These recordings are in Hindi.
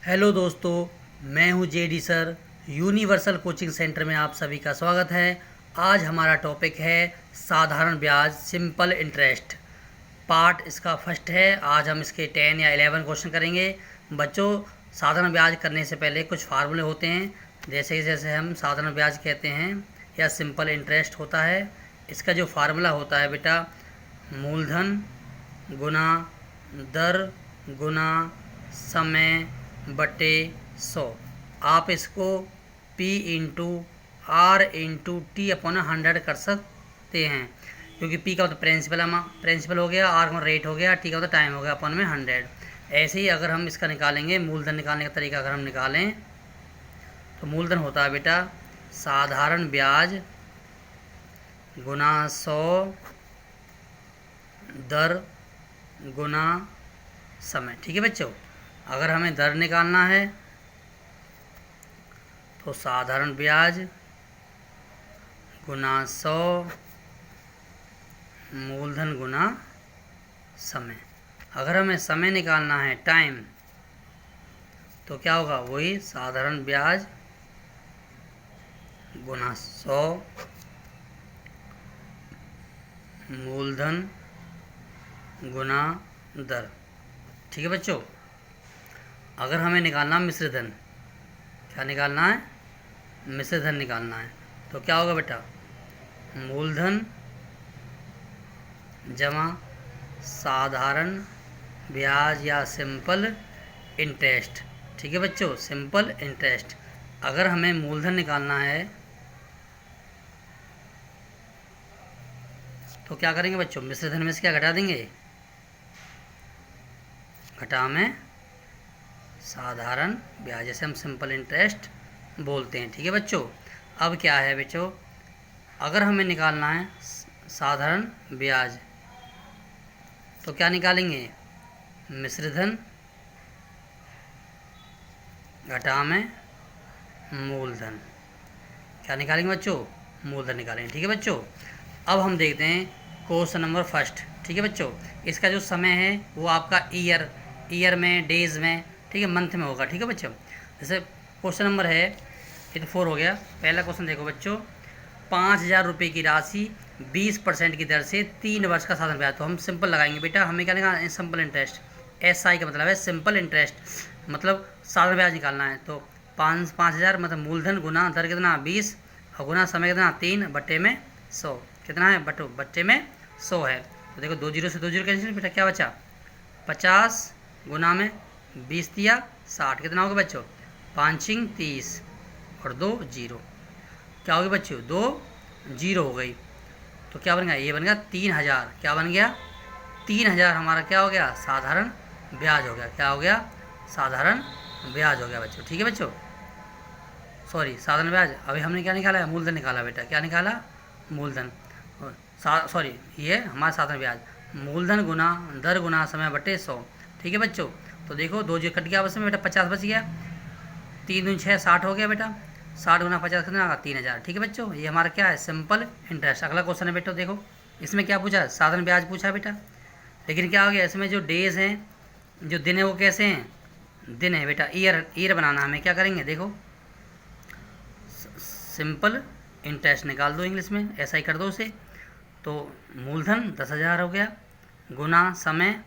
हेलो दोस्तों, मैं हूं JD sir. Universal coaching centre में आप सभी का स्वागत है। आज हमारा टॉपिक है साधारण ब्याज, सिंपल इंटरेस्ट। पार्ट इसका फर्स्ट है। आज हम इसके 10 या 11 क्वेश्चन करेंगे। बच्चों, साधारण ब्याज करने से पहले कुछ फार्मूले होते हैं। जैसे हम साधारण ब्याज कहते हैं या सिंपल इंटरेस्ट होता है। इसका जो फार्मूला होता है बेटा, मूलधन गुना दर गुना समय बटे 100। आप इसको P into R into T upon 100 कर सकते हैं, क्योंकि P का मतलब प्रिंसिपल हो गया, R का रेट हो गया, T का मतलब टाइम हो गया, अपॉन में 100। ऐसे ही अगर हम इसका निकालेंगे, मूलधन निकालने का तरीका अगर हम निकालें तो मूलधन होता है बेटा साधारण ब्याज गुना 100 दर गुना समय। ठीक है बच्चों, अगर हमें दर निकालना है तो साधारण ब्याज गुना 100 मूलधन गुना समय। अगर हमें समय निकालना है, टाइम, तो क्या होगा, वही साधारण ब्याज गुना 100 मूलधन गुना दर। ठीक है बच्चों, अगर हमें निकालना मिश्र धन, क्या निकालना है, मिश्र धन निकालना है, तो क्या होगा बेटा, मूलधन जमा साधारण ब्याज या सिंपल इंटरेस्ट। ठीक है बच्चों, सिंपल इंटरेस्ट। अगर हमें मूलधन निकालना है तो क्या करेंगे बच्चों, मिश्र धन में से क्या घटा देंगे, घटा में साधारण ब्याज, जैसे हम सिंपल इंटरेस्ट बोलते हैं। ठीक है बच्चों, अब क्या है बच्चों, अगर हमें निकालना है साधारण ब्याज तो क्या निकालेंगे, मिश्र धन घटा में मूलधन। क्या निकालेंगे बच्चों, मूलधन निकालेंगे। ठीक है बच्चों, अब हम देखते हैं क्वेश्चन नंबर फर्स्ट। ठीक है बच्चों, इसका जो समय है वो आपका ईयर में, डेज में, ठीक है, मंथ में होगा। ठीक है बच्चों, जैसे क्वेश्चन नंबर है, ये तो 4 हो गया। पहला क्वेश्चन देखो बच्चों, 5,000 रुपये की राशि 20% की दर से 3 वर्ष का साधारण ब्याज। तो हम सिंपल लगाएंगे बेटा, हमें क्या निकालना, सिंपल इंटरेस्ट। SI का मतलब है सिंपल इंटरेस्ट, मतलब साधारण ब्याज निकालना है। तो 5,000 मतलब मूलधन गुना दर कितना 20 और गुना समय कितना 3 बट्टे में 100। कितना है, बट्टे में 100 है। तो देखो 2 जीरो से 2 जीरो कैंसिल, बेटा क्या बचा, 50 गुना में 20 दिया 60। कितना होगा बच्चों, 5 30 और 2 जीरो। क्या होगी बच्चों, 2 जीरो हो गई। तो क्या बन गया, ये बन गया 3,000। क्या बन गया, 3,000 हमारा क्या हो गया, साधारण ब्याज हो गया। क्या हो गया, साधारण ब्याज हो गया बच्चों। ठीक है बच्चों, सॉरी साधारण ब्याज। अभी हमने क्या निकाला है, मूलधन निकाला बेटा। क्या निकाला, मूलधन, सॉरी ये हमारा साधारण ब्याज, मूलधन गुना दर गुना समय बटे 100। ठीक है बच्चों, तो देखो 2 जो कट गया आपस में बेटा, 50 बच गया, 3 दूनी 6 60 हो गया बेटा, 60 गुना 50 कितना होगा, 3,000। ठीक है बच्चों, ये हमारा क्या है, सिंपल इंटरेस्ट। अगला क्वेश्चन है बेटा, देखो इसमें क्या पूछा, साधारण ब्याज पूछा बेटा, लेकिन क्या हो गया, इसमें जो डेज हैं, जो दिन है वो कैसे हैं, दिन है बेटा, ईयर बनाना हमें। क्या करेंगे, देखो सिंपल इंटरेस्ट निकाल दो, इंग्लिश में ऐसा ही कर दो उसे। तो मूलधन 10,000 हो गया, गुना समय,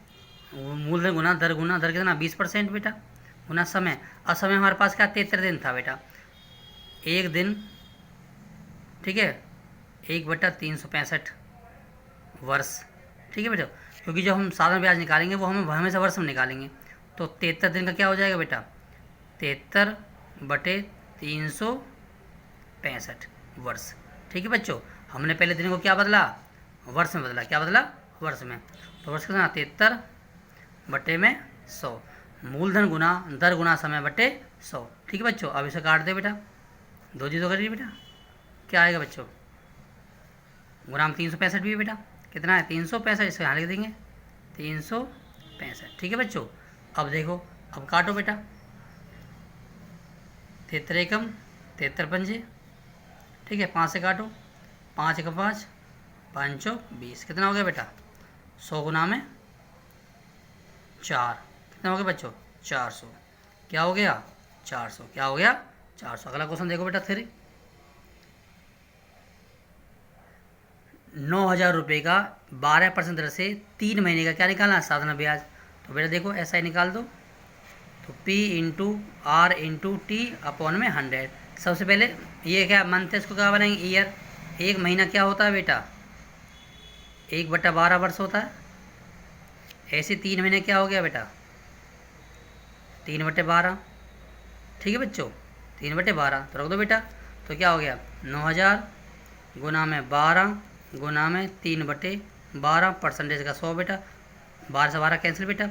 मूलधन गुना दर कितना 20% बेटा, गुना समय। अब समय हमारे पास क्या 73 दिन था बेटा, एक दिन, ठीक है, 1/365 वर्ष। ठीक है बेटा, क्योंकि जो हम साधारण ब्याज निकालेंगे वो हम हमेशा वर्ष में निकालेंगे। तो 73 दिन का क्या हो जाएगा बेटा, 73/365 वर्ष। ठीक है बच्चों, हमने पहले दिन को क्या बदला, वर्ष में बदला। क्या बदला, वर्ष में। तो वर्ष कितना 73/100, मूलधन गुना दर गुना समय बटे 100। ठीक है बच्चों, अब इसे काट दे बेटा, 2 जीरो करिए बेटा, क्या आएगा बच्चों, गुना में 365 भी है बेटा, कितना है 365, इसे यहाँ लिख देंगे 365। ठीक है बच्चों, अब देखो, अब काटो बेटा, 73 एकम 73 पंजे, ठीक है, 5 से काटो, 5 एक 5, 5 20, कितना हो गया बेटा, 100 गुना में 4, कितना हो गया बच्चों, 400। क्या हो गया 400, क्या हो गया 400। अगला क्वेश्चन देखो बेटा 3। 9,000 रुपये का 12% दर से 3 महीने का क्या निकालना है साधारण ब्याज। तो बेटा देखो ऐसा ही निकाल दो, तो P into R into T upon में 100। सबसे पहले ये क्या मंथ है, इसको क्या बनाएंगे ईयर। एक महीना क्या होता है बेटा 1/12 वर्ष होता है। ऐसे 3 महीने क्या हो गया बेटा 3/12। ठीक है बच्चों 3/12 तो रख दो बेटा। तो क्या हो गया 9,000 गुना में 12 गुना में 3/12 परसेंटेज का 100 बेटा। 12 से 12 कैंसिल बेटा,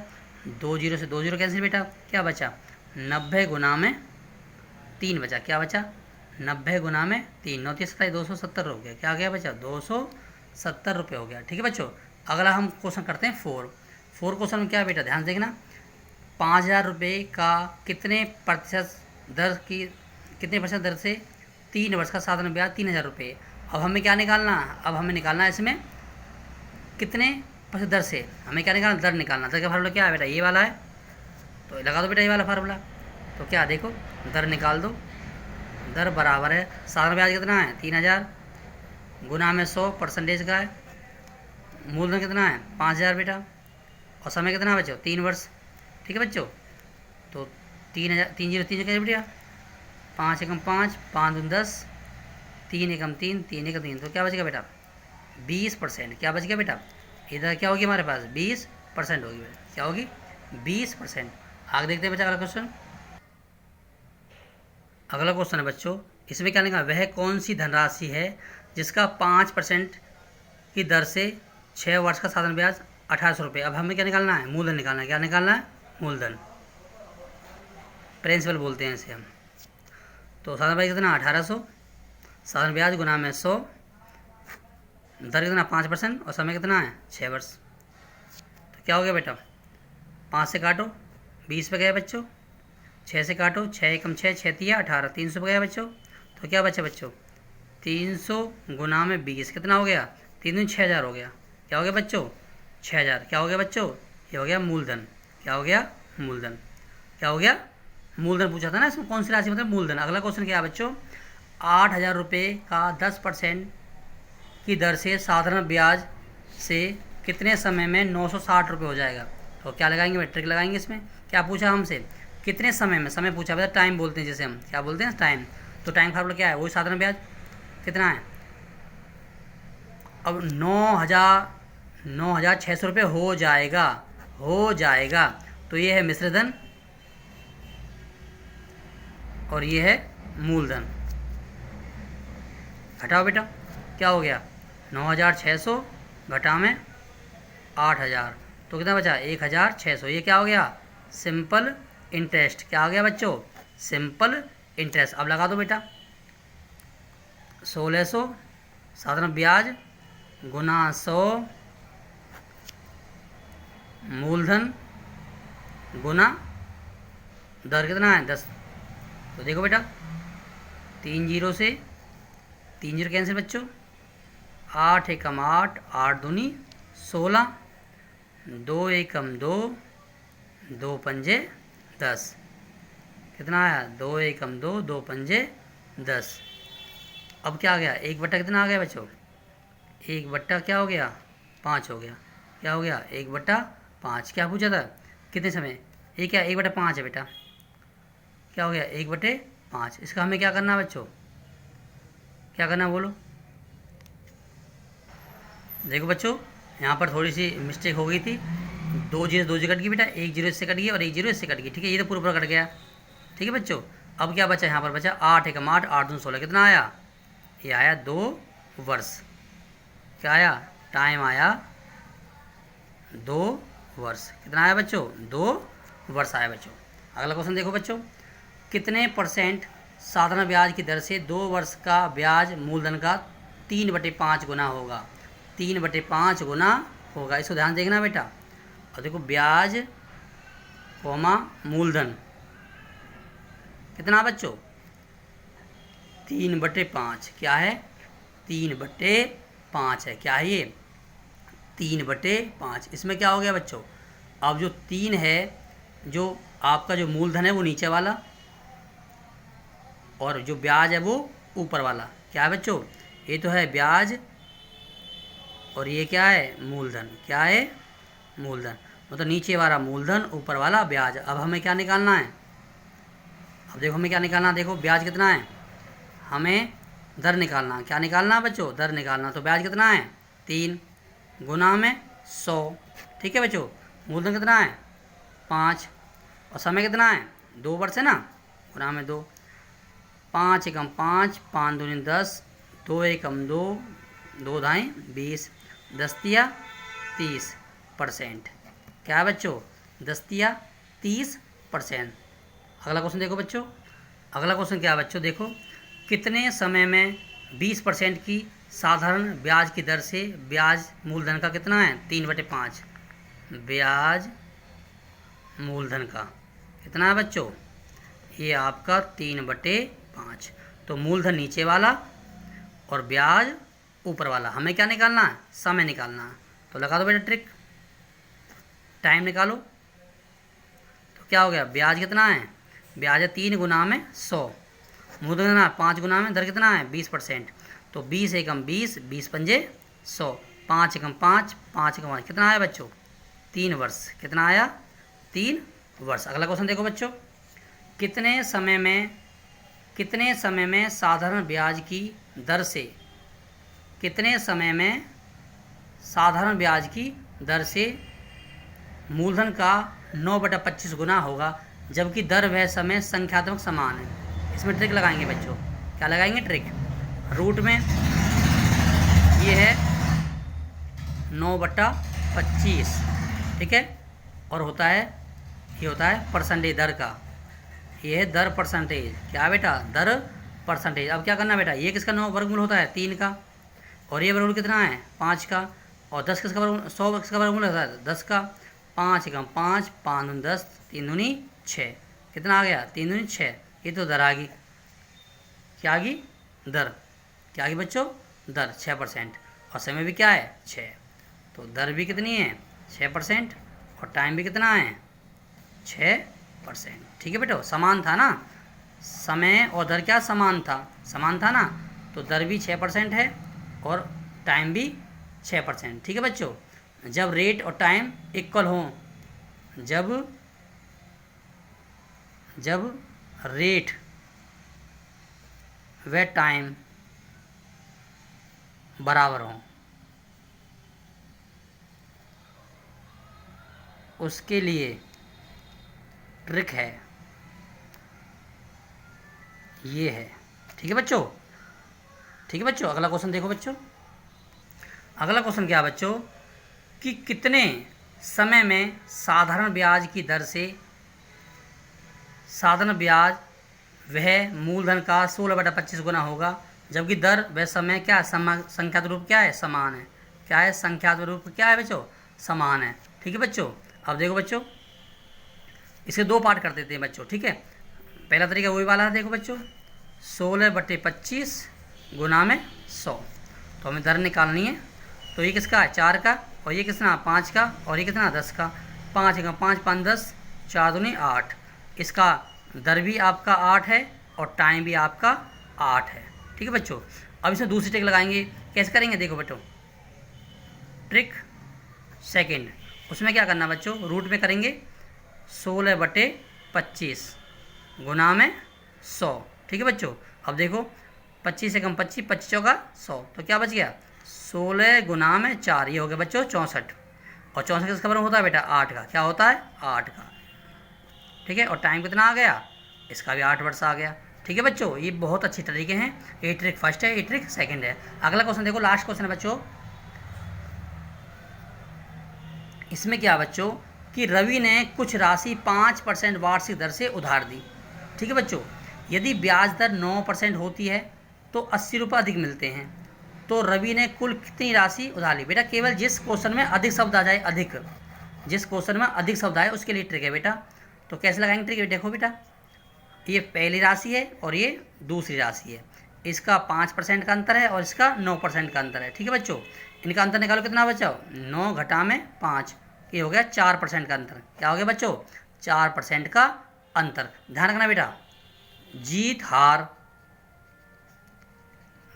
2 जीरो से 2 जीरो कैंसिल बेटा। क्या बचा 90 गुना में 3 बचा। क्या बचा 90 गुना में 3, 9 30 270 हो गया। क्या गया बचा 270 रुपये हो गया। ठीक है बच्चों। अगला हम क्वेश्चन करते हैं 4 क्वेश्चन में क्या बेटा ध्यान से देखना। 5,000 रुपये का कितने प्रतिशत दर से 3 वर्ष का साधारण ब्याज 3,000 रुपये। अब हमें क्या निकालना, अब हमें निकालना है इसमें कितने प्रतिशत दर से, हमें क्या निकालना दर निकालना। दर का फार्मूला क्या है बेटा ये वाला है, तो लगा दो बेटा ये वाला फार्मूला। तो क्या देखो दर निकाल दो, दर बराबर है साधारण ब्याज कितना है 3,000 गुना में 100 परसेंटेज का है, मूलधन कितना है 5,000 बेटा, और समय कितना बच्चों 3 वर्ष। ठीक है बच्चों। तो 3,000 3 जीरो 3 कैसे बेटा 5 एकम 5 5 दूनी 10 3 एकम 3 3 एकम 3, तो क्या बचेगा बेटा 20%। क्या बच गया बेटा इधर क्या होगी हमारे पास 20% होगी बेटा। क्या होगी 20%। आगे देखते हैं बच्चा अगला क्वेश्चन। अगला क्वेश्चन है बच्चों, इसमें क्या लिखा वह कौन सी धनराशि है जिसका 5% की दर से 6 वर्ष का साधारण ब्याज 1,800 रुपये। अब हमें क्या निकालना है मूलधन निकालना है। क्या निकालना है मूलधन, प्रिंसिपल बोलते हैं इसे हम। तो साधारण ब्याज कितना 1,800, साधारण ब्याज गुना में 100, दर कितना 5% और समय कितना है 6 वर्ष। तो क्या हो गया बेटा 5 से काटो 20 पे गया बच्चों, 6 से काटो 6 एकम 6 6 तिया 18 300 पे गया बच्चों। तो क्या बचा बच्चों 300 गुना में 20 कितना हो गया 3 दूनी 6,000 हो गया। क्या हो गया बच्चों 6,000। क्या हो गया बच्चों ये हो गया मूलधन। क्या हो गया मूलधन। क्या हो गया मूलधन पूछा था ना, इसमें कौन सी राशि मतलब मूलधन। अगला क्वेश्चन क्या है बच्चों 8,000 रुपये का 10% की दर से साधारण ब्याज से कितने समय में 960 रुपये हो जाएगा। तो क्या लगाएंगे मैट्रिक लगाएंगे। इसमें क्या पूछा हमसे कितने समय में, समय पूछा बेटा टाइम बोलते हैं जैसे हम क्या बोलते हैं टाइम। तो टाइम फार्मूला क्या है वही साधारण ब्याज कितना है। अब 9,600 रुपये हो जाएगा। तो ये है मिश्रधन और ये है मूलधन। घटाओ बेटा क्या हो गया 9,600 घटा में 8,000 तो कितना बचा 1,600। ये क्या हो गया सिंपल इंटरेस्ट। क्या हो गया बच्चों सिंपल इंटरेस्ट। अब लगा दो बेटा 1,600 साधारण ब्याज गुना 100 मूलधन गुना दर कितना है 10। तो देखो बेटा 3 जीरो से 3 जीरो कैंसिल बच्चों, 8 एकम 8 8 दूनी 16 2 एकम 2 2 पंजे 10 कितना आया 2 एकम 2 2 पंजे 10। अब क्या आ गया 1/, कितना आ गया बच्चों 1/, क्या हो गया 5 हो गया। क्या हो गया 1/5। क्या पूछा था कितने समय, ये क्या 1/5 है बेटा। क्या हो गया 1/5। इसका हमें क्या करना है बच्चों, क्या करना है बोलो। देखो बच्चों यहाँ पर थोड़ी सी मिस्टेक हो गई थी, 2 जीरो कट गई बेटा, 1 जीरो इससे कट गई और 1 जीरो इससे कट गई। ठीक है ये तो पूरा कट गया। ठीक है बच्चों। अब क्या बचा यहाँ पर बचा 8 एकम 8 8 दूनी 16 कितना आया, ये आया 2 वर्ष। क्या आया टाइम आया 2 वर्ष। कितना आया बच्चों 2 वर्ष आया बच्चों। अगला क्वेश्चन देखो बच्चों, कितने % साधारण ब्याज की दर से 2 वर्ष का ब्याज मूलधन का 3/5 गुना होगा। 3/5 गुना होगा, इसको ध्यान देखना बेटा। और देखो ब्याज कोमा मूलधन कितना बच्चों 3/5। क्या है 3/5 है। क्या है ये 3/5। इसमें क्या हो गया बच्चों, अब जो 3 है जो आपका जो मूलधन है वो नीचे वाला और जो ब्याज है वो ऊपर वाला। क्या है बच्चों? ये तो है ब्याज और ये क्या है? मूलधन। क्या है? मूलधन। मतलब नीचे वाला मूलधन, ऊपर वाला ब्याज। अब हमें क्या निकालना है? अब देखो हमें क्या निकालना है। देखो ब्याज कितना है, हमें दर निकालना। क्या निकालना है बच्चों? दर निकालना। तो ब्याज कितना है? 3 गुना में 100। ठीक है बच्चों। मूलधन कितना है? 5 और समय कितना है? 2 वर्ष है ना, गुना में 2। 5 एकम 5, 5 दूनी 10, 2 एकम 2, 2 धाई 20, 10 तिया 30%। क्या है बच्चों? 10 तिया 30%। अगला क्वेश्चन देखो बच्चों। अगला क्वेश्चन क्या है बच्चों? देखो, कितने समय में 20% की साधारण ब्याज की दर से ब्याज मूलधन का कितना है? 3/5। ब्याज मूलधन का कितना है बच्चों? ये आपका 3/5। तो मूलधन नीचे वाला और ब्याज ऊपर वाला। हमें क्या निकालना है? समय निकालना है। तो लगा दो बेटा ट्रिक, टाइम निकालो। तो क्या हो गया? ब्याज कितना है? ब्याज है 3 गुना में 100, मूलधन कितना? 5 गुना में, दर कितना है? 20%। तो 20 एकम 20, 20 पंजे 100, 5 एकम 5, 5 एकम 5, कितना आया बच्चों? 3 वर्ष। कितना आया? 3 वर्ष। अगला क्वेश्चन देखो बच्चों, कितने समय में साधारण ब्याज की दर से, कितने समय में साधारण ब्याज की दर से मूलधन का 9/25 गुना होगा जबकि दर वह समय संख्यात्मक समान है। इसमें ट्रिक लगाएंगे बच्चों। क्या लगाएंगे? ट्रिक। रूट में ये है 9/25, ठीक है, और होता है, ये होता है परसेंटेज दर का। ये है दर परसेंटेज। क्या बेटा? दर परसेंटेज। अब क्या करना बेटा? ये किसका 9 वर्गमूल होता है? 3 का। और ये वर्गमूल कितना है? 5 का। और 10 किसका वर्गमूल? 100 किसका वर्गमूल होता है? 10 का। 5 एकम 5, 5 दूनी 10, 3 दूनी 6, कितना आ गया? 3 दूनी 6। ये तो दर आ गई। क्या आ गई? दर। क्या आ गई बच्चों? दर 6%। और समय भी क्या है? 6। तो दर भी कितनी है? 6% और टाइम भी कितना है? 6%। ठीक है बेटो, समान था ना, समय और दर क्या समान था? समान था ना, तो दर भी 6% है और टाइम भी 6%। ठीक है बच्चों। जब रेट और टाइम इक्वल हो, जब रेट व टाइम बराबर हो, उसके लिए ट्रिक है, ये है। ठीक है बच्चों। ठीक है बच्चों। अगला क्वेश्चन देखो बच्चों। अगला क्वेश्चन क्या है बच्चों कि कितने समय में साधारण ब्याज की दर से साधारण ब्याज वह मूलधन का 16/25 गुना होगा जबकि दर वह समय क्या? संख्यात्मक रूप क्या है? समान है। क्या है? संख्यात्मक रूप क्या है बच्चों? समान है। ठीक है बच्चों। अब देखो बच्चों, इसके 2 पार्ट कर देते हैं बच्चों। ठीक है, पहला तरीका वही वाला है। देखो बच्चों, 16/25 गुना में 100। तो हमें दर निकालनी है। तो ये किसका है? 4 का। और ये कितना? 5 का। और ये कितना? 10 का। 5 एकम 5, 5 10, 4 दूनी 8। इसका दर भी आपका 8 है और टाइम भी आपका 8 है। ठीक है बच्चों। अब इसमें दूसरी ट्रिक लगाएंगे। कैसे करेंगे? देखो बच्चों, ट्रिक सेकंड। उसमें क्या करना बच्चों? रूट में करेंगे 16/25 गुना में 100। ठीक है बच्चों। अब देखो 25 एकम 25, 25 चौका 100, तो क्या बच गया? 16 गुना में 4, ये हो गया बच्चों 64। और 64 किसका बराबर होता है बेटा? 8 का। क्या होता है? 8 का। ठीक है। और टाइम कितना आ गया? इसका भी 8 वर्ष आ गया। ठीक है बच्चों। ये बहुत अच्छी तरीके हैं। ये ट्रिक फर्स्ट है, ये ट्रिक सेकंड है। अगला क्वेश्चन देखो, लास्ट क्वेश्चन है बच्चों। इसमें क्या बच्चों कि रवि ने कुछ राशि 5% वार्षिक दर से उधार दी। ठीक है बच्चों। यदि ब्याज दर 9% होती है तो 80 रुपये अधिक मिलते हैं। तो रवि ने कुल कितनी राशि उधार ली? बेटा केवल जिस क्वेश्चन में अधिक शब्द आ जाए, अधिक, जिस क्वेश्चन में अधिक शब्द आए उसके लिए ट्रिक है बेटा। तो कैसे लगाएंगे ट्रिक? देखो बेटा, ये पहली राशि है और ये दूसरी राशि है। इसका 5% का अंतर है और इसका 9% का अंतर है। ठीक है बच्चों। इनका अंतर निकालो, कितना बचा? 9 घटा में 5, ये हो गया 4% का अंतर। क्या हो गया बच्चों? 4% का अंतर। ध्यान रखना बेटा, जीत हार,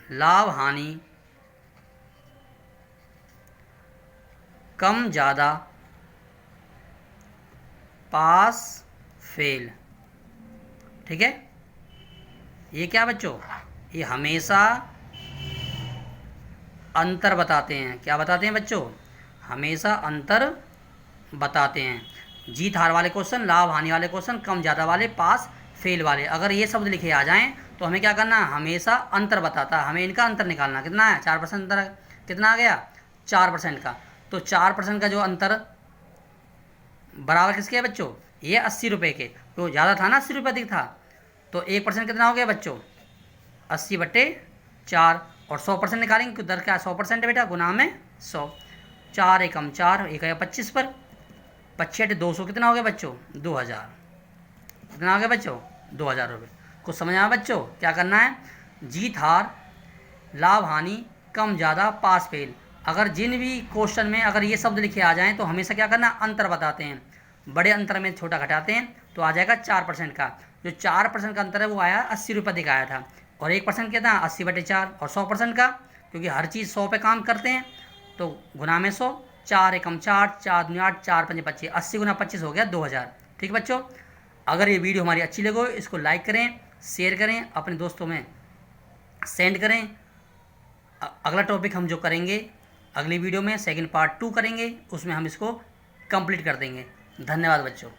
लाभ हानि, कम ज़्यादा, पास फेल। ठीक है, ये क्या बच्चों, ये हमेशा अंतर बताते हैं। क्या बताते हैं बच्चों, हमेशा अंतर बताते हैं। जीत हार वाले क्वेश्चन, लाभ हानि वाले क्वेश्चन, कम ज़्यादा वाले, पास फेल वाले, अगर ये शब्द लिखे आ जाएं तो हमें क्या करना है, हमेशा अंतर बताता है, हमें इनका अंतर निकालना। कितना है, 4% अंतर है। कितना आ गया, 4% का। तो 4% का जो अंतर बराबर किसके है बच्चों, ये 80 रुपये के। तो ज़्यादा था ना, 80 रुपये अधिक था, तो 1% कितना हो गया बच्चों, 80/4। और 100% निकालेंगे, दर क्या 100% है बेटा, गुना में 100। 4 एकम 4, 1 आया 25 पर, 25 200 कितना हो गया बच्चों, 2000। कितना हो गया बच्चों, 2000 रुपये। कुछ समझ आया बच्चों, क्या करना है, जीत हार, लाभ हानि, कम ज़्यादा, पास फेल, अगर जिन भी क्वेश्चन में अगर ये शब्द लिखे आ जाएं तो हमेशा क्या करना, अंतर बताते हैं। बड़े अंतर में छोटा घटाते हैं तो आ जाएगा 4% का। जो 4% का अंतर है वो आया 80 रुपये अधिक आया था, और 1% क्या था, 80/4। और 100% का, क्योंकि हर चीज़ 100 पे काम करते हैं, तो गुना में 100। 4 एकम 4, 4 दूनी 8, 4 पंजे 25, 80 गुना 25 हो गया 2000। ठीक है बच्चों, अगर ये वीडियो हमारी अच्छी लगे इसको लाइक करें, शेयर करें, अपने दोस्तों में सेंड करें। अगला टॉपिक हम जो करेंगे अगली वीडियो में, सेकंड पार्ट 2 करेंगे, उसमें हम इसको कंप्लीट कर देंगे। धन्यवाद बच्चों।